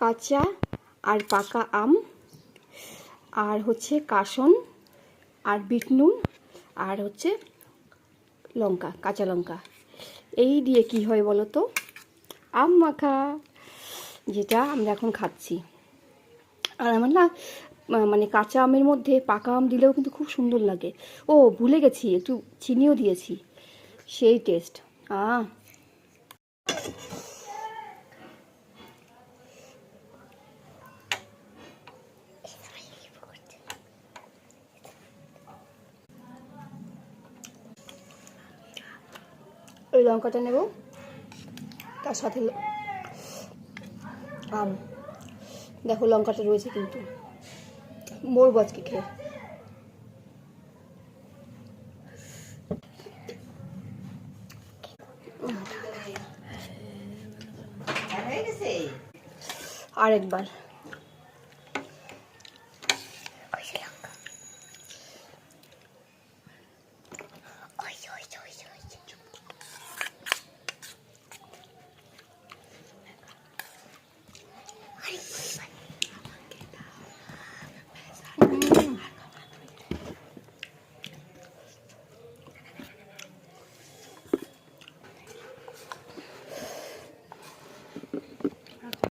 কাঁচা আর পাকা আম, আর হচ্ছে কাসন, আর বিট নুন, আর হচ্ছে লঙ্কা, কাঁচা লঙ্কা। এই দিয়ে কি হয় বলো তো? আম মাখা, যেটা আমরা এখন খাচ্ছি। আর আমার না মানে কাঁচা আমের মধ্যে পাকা আম দিলেও কিন্তু খুব সুন্দর লাগে। ও ভুলে গেছি, একটু চিনিও দিয়েছি, সেই টেস্ট। ওই লঙ্কাটা নেব, তার সাথে আম। দেখো লঙ্কাটা রয়েছে, কিন্তু মরবো আজকে খেয়ে। আরেকবার